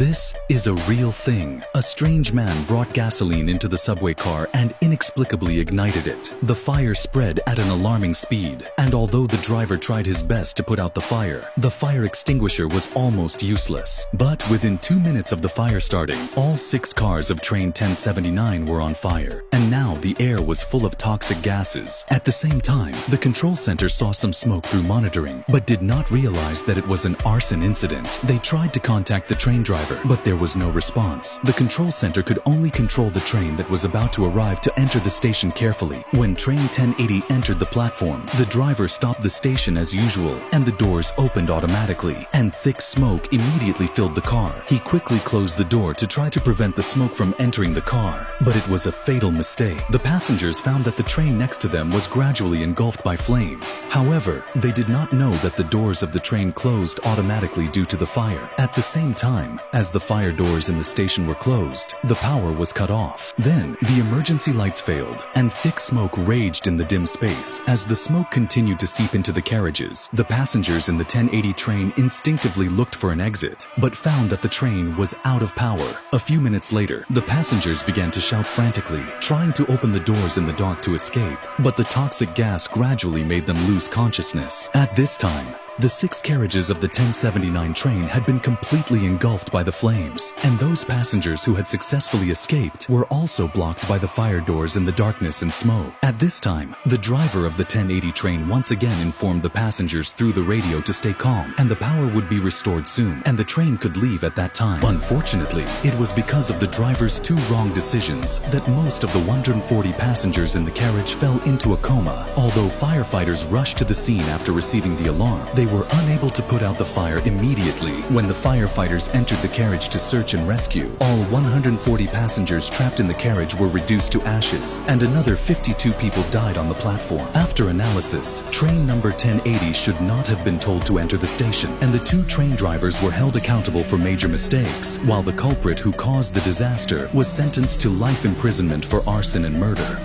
This is a real thing. A strange man brought gasoline into the subway car and inexplicably ignited it. The fire spread at an alarming speed, and although the driver tried his best to put out the fire extinguisher was almost useless. But within 2 minutes of the fire starting, all 6 cars of train 1079 were on fire, and now the air was full of toxic gases. At the same time, the control center saw some smoke through monitoring, but did not realize that it was an arson incident. They tried to contact the train driver, but there was no response. The control center could only control the train that was about to arrive to enter the station carefully. When train 1080 entered the platform, the driver stopped the station as usual, and the doors opened automatically, and thick smoke immediately filled the car. He quickly closed the door to try to prevent the smoke from entering the car, but it was a fatal mistake. The passengers found that the train next to them was gradually engulfed by flames. However, they did not know that the doors of the train closed automatically due to the fire. At the same time, as the fire doors in the station were closed, the power was cut off. Then, the emergency lights failed, and thick smoke raged in the dim space. As the smoke continued to seep into the carriages, the passengers in the 1080 train instinctively looked for an exit, but found that the train was out of power. A few minutes later, the passengers began to shout frantically, trying to open the doors in the dark to escape, but the toxic gas gradually made them lose consciousness. At this time, the 6 carriages of the 1079 train had been completely engulfed by the flames, and those passengers who had successfully escaped were also blocked by the fire doors in the darkness and smoke. At this time, the driver of the 1080 train once again informed the passengers through the radio to stay calm, and the power would be restored soon, and the train could leave at that time. Unfortunately, it was because of the driver's 2 wrong decisions that most of the 140 passengers in the carriage fell into a coma. Although firefighters rushed to the scene after receiving the alarm, they were unable to put out the fire immediately. When the firefighters entered the carriage to search and rescue, all 140 passengers trapped in the carriage were reduced to ashes, and another 52 people died on the platform. After analysis, train number 1080 should not have been told to enter the station, and the 2 train drivers were held accountable for major mistakes, while the culprit who caused the disaster was sentenced to life imprisonment for arson and murder.